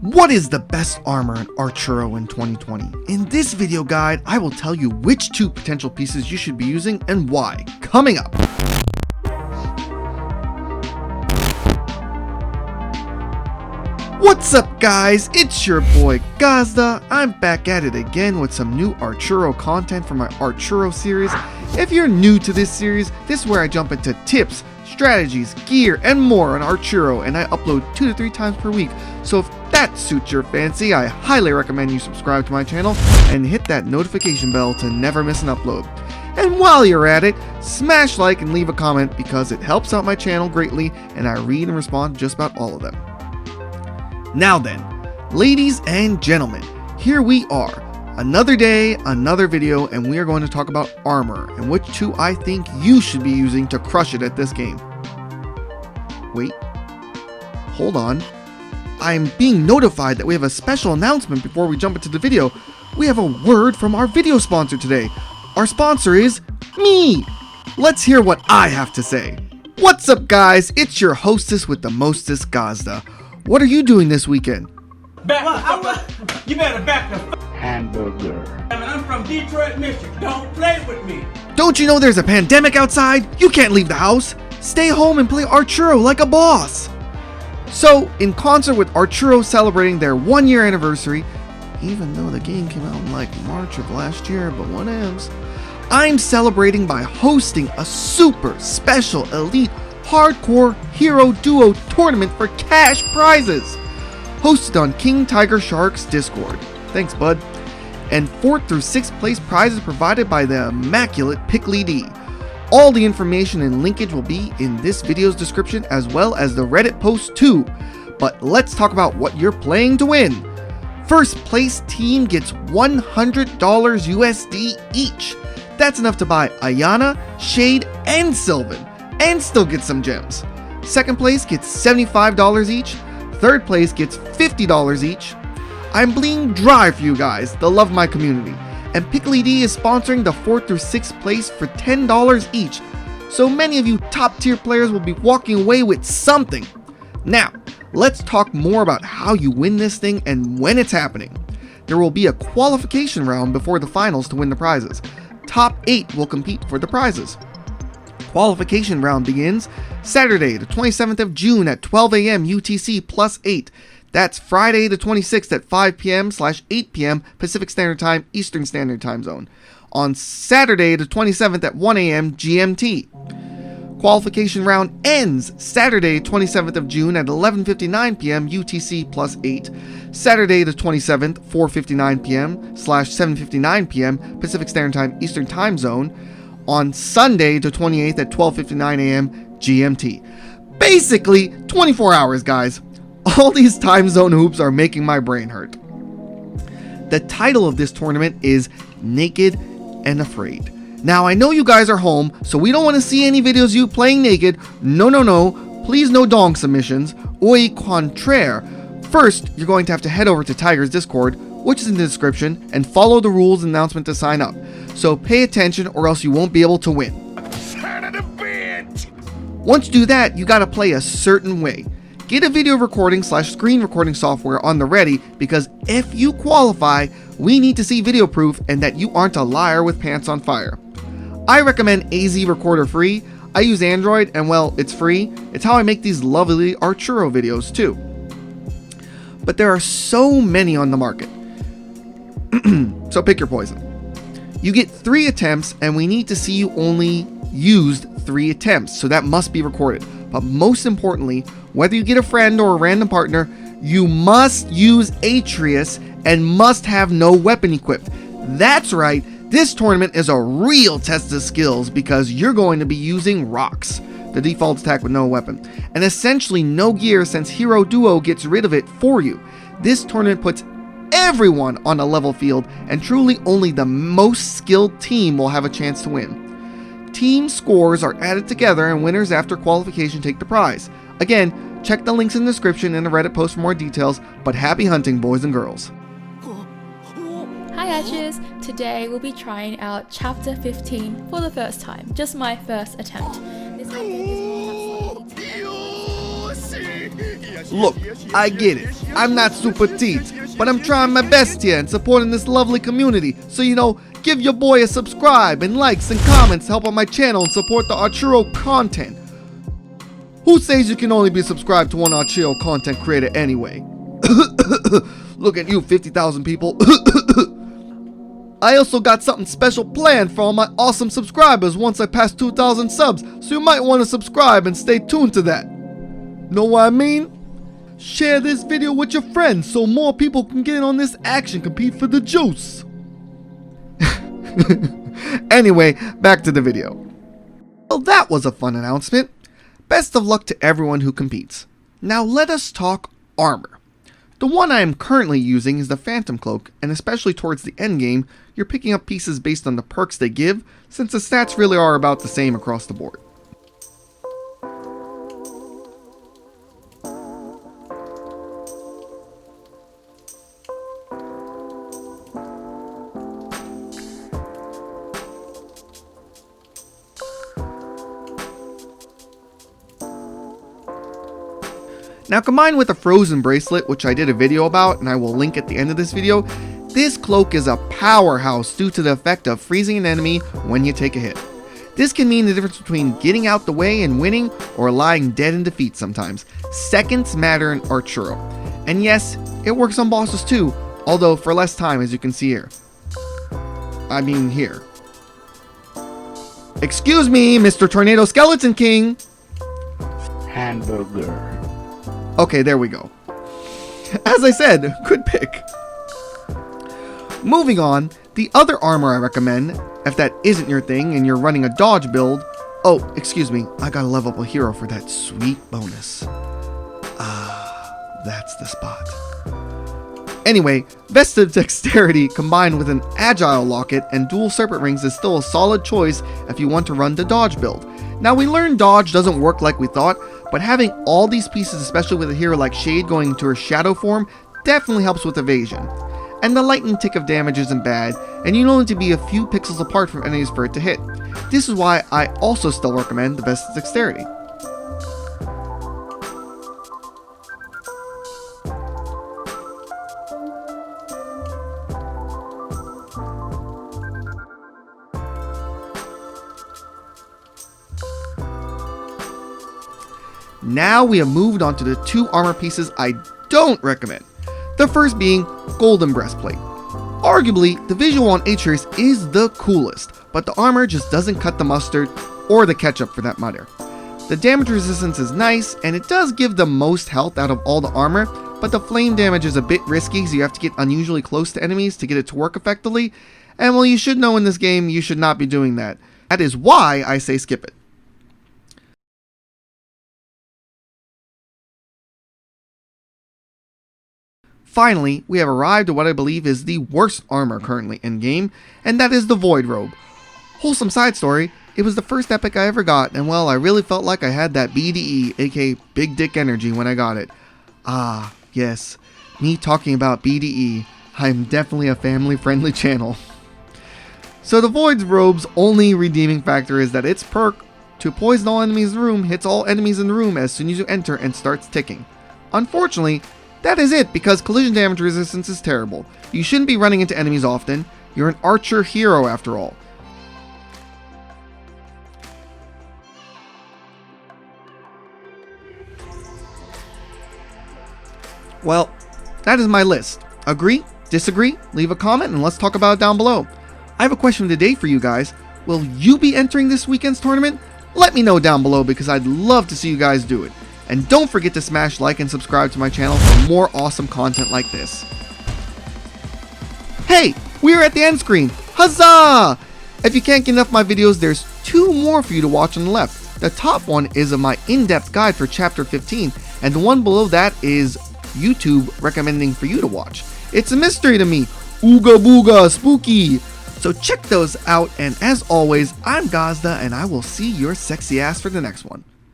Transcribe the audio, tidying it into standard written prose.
What is the best armor in Archero in 2020? In this video guide, I will tell you which two potential pieces you should be using and why. Coming up! What's up guys, it's your boy Gazda. I'm back at it again with some new Archero content from my Archero series. If you're new to this series, this is where I jump into tips, strategies, gear, and more on Archero, and I upload 2 to 3 times per week. So if that suits your fancy, I highly recommend you subscribe to my channel and hit that notification bell to never miss an upload. And while you're at it, smash like and leave a comment because it helps out my channel greatly and I read and respond to just about all of them. Now then, ladies and gentlemen, here we are. Another day, another video, and we are going to talk about armor and which two I think you should be using to crush it at this game. Wait, hold on. I am being notified that we have a special announcement before we jump into the video. We have a word from our video sponsor today. Our sponsor is me. Let's hear what I have to say. What's up guys, it's your hostess with the mostest, Gazda. What are you doing this weekend? You better back the hamburger. I'm from Detroit, Michigan. Don't play with me. Don't you know there's a pandemic outside? You can't leave the house. Stay home and play Archero like a boss. So, in concert with Archero celebrating their 1-year anniversary, even though the game came out in like March of last year, but whatevs, I'm celebrating by hosting a super special elite hardcore hero duo tournament for cash prizes, hosted on King Tiger Shark's Discord. Thanks, bud. And 4th through 6th place prizes provided by the immaculate Pickly D. All the information and linkage will be in this video's description as well as the Reddit post too. But let's talk about what you're playing to win. First place team gets $100 USD each. That's enough to buy Ayana, Shade, and Sylvan, and still get some gems. Second place gets $75 each. Third place gets $50 each. I'm bleeding dry for you guys, the love of my community. And Pickly D is sponsoring the 4th through 6th place for $10 each. So many of you top tier players will be walking away with something. Now, let's talk more about how you win this thing and when it's happening. There will be a qualification round before the finals to win the prizes. Top 8 will compete for the prizes. Qualification round begins Saturday the 27th of June at 12 a.m. UTC +8. That's Friday the 26th at 5 p.m/8 p.m. Pacific Standard Time, Eastern Standard Time Zone. On Saturday the 27th at 1 a.m. GMT. Qualification round ends Saturday 27th of June at 11:59 p.m. UTC +8. Saturday the 27th, 4:59 p.m/7:59 p.m. Pacific Standard Time, Eastern Time Zone. On Sunday the 28th at 12:59 a.m. GMT. Basically 24 hours, guys. All these time zone hoops are making my brain hurt. The title of this tournament is Naked and Afraid. Now I know you guys are home, so we don't want to see any videos of you playing naked. No. Please no dong submissions. Au contraire. First, you're going to have to head over to Tiger's Discord, which is in the description, and follow the rules announcement to sign up. So pay attention or else you won't be able to win. Son of a bitch! Once you do that, you gotta play a certain way. Get a video recording / screen recording software on the ready because if you qualify, we need to see video proof and that you aren't a liar with pants on fire. I recommend AZ Recorder Free. I use Android and well, it's free. It's how I make these lovely Archero videos too. But there are so many on the market. So pick your poison. You get 3 attempts and we need to see you only used 3 attempts, so that must be recorded. But most importantly, whether you get a friend or a random partner, you must use Atreus and must have no weapon equipped. That's right, this tournament is a real test of skills because you're going to be using rocks, the default attack with no weapon, and essentially no gear since Hero Duo gets rid of it for you. This tournament puts everyone on a level field and truly only the most skilled team will have a chance to win. Team scores are added together and winners after qualification take the prize. Again, check the links in the description and the Reddit post for more details, but happy hunting boys and girls. Hi Archers! Today we'll be trying out chapter 15 for the first time, just my first attempt. This Look, I get it. I'm not super petite, but I'm trying my best here and supporting this lovely community. So, give your boy a subscribe and likes and comments to help out my channel and support the Archero content. Who says you can only be subscribed to one Archero content creator anyway? Look at you, 50,000 people. I also got something special planned for all my awesome subscribers once I pass 2,000 subs, so you might want to subscribe and stay tuned to that. Know what I mean? Share this video with your friends so more people can get in on this action, compete for the juice. Anyway, back to the video. Well, that was a fun announcement. Best of luck to everyone who competes. Now let us talk armor. The one I am currently using is the Phantom Cloak, and especially towards the end game, you're picking up pieces based on the perks they give, since the stats really are about the same across the board. Now, combined with a frozen bracelet, which I did a video about and I will link at the end of this video, this cloak is a powerhouse due to the effect of freezing an enemy when you take a hit. This can mean the difference between getting out the way and winning or lying dead in defeat sometimes. Seconds matter in Archero. And yes, it works on bosses too, although for less time, as you can see here. I mean here. Excuse me, Mr. Tornado Skeleton King! Hamburger. Okay, there we go. As I said, good pick. Moving on, the other armor I recommend, if that isn't your thing and you're running a dodge build. Oh, excuse me, I gotta level up a hero for that sweet bonus. That's the spot. Anyway, Vest of Dexterity combined with an Agile Locket and dual Serpent Rings is still a solid choice if you want to run the dodge build. Now, we learned dodge doesn't work like we thought, but having all these pieces, especially with a hero like Shade going into her shadow form, definitely helps with evasion. And the lightning tick of damage isn't bad, and you only need to be a few pixels apart from enemies for it to hit. This is why I also still recommend the Vest of Dexterity. Now we have moved on to the two armor pieces I don't recommend. The first being Golden Breastplate. Arguably, the visual on Archero is the coolest, but the armor just doesn't cut the mustard, or the ketchup for that matter. The damage resistance is nice, and it does give the most health out of all the armor, but the flame damage is a bit risky, so you have to get unusually close to enemies to get it to work effectively, and well, you should know in this game you should not be doing that. That is why I say skip it. Finally, we have arrived at what I believe is the worst armor currently in-game, and that is the Void Robe. Wholesome side story, it was the first epic I ever got, and well, I really felt like I had that BDE, aka Big Dick Energy, when I got it. Ah, yes, me talking about BDE, I'm definitely a family-friendly channel. So the Void Robe's only redeeming factor is that its perk, to poison all enemies in the room, hits all enemies in the room as soon as you enter and starts ticking. Unfortunately, that is it, because collision damage resistance is terrible. You shouldn't be running into enemies often. You're an archer hero after all. Well, that is my list. Agree? Disagree? Leave a comment and let's talk about it down below. I have a question of the day for you guys. Will you be entering this weekend's tournament? Let me know down below because I'd love to see you guys do it. And don't forget to smash like and subscribe to my channel for more awesome content like this. Hey, we're at the end screen. Huzzah! If you can't get enough of my videos, there's two more for you to watch on the left. The top one is of my in-depth guide for chapter 15, and the one below that is YouTube recommending for you to watch. It's a mystery to me. Ooga booga spooky. So check those out, and as always, I'm Gazda, and I will see your sexy ass for the next one.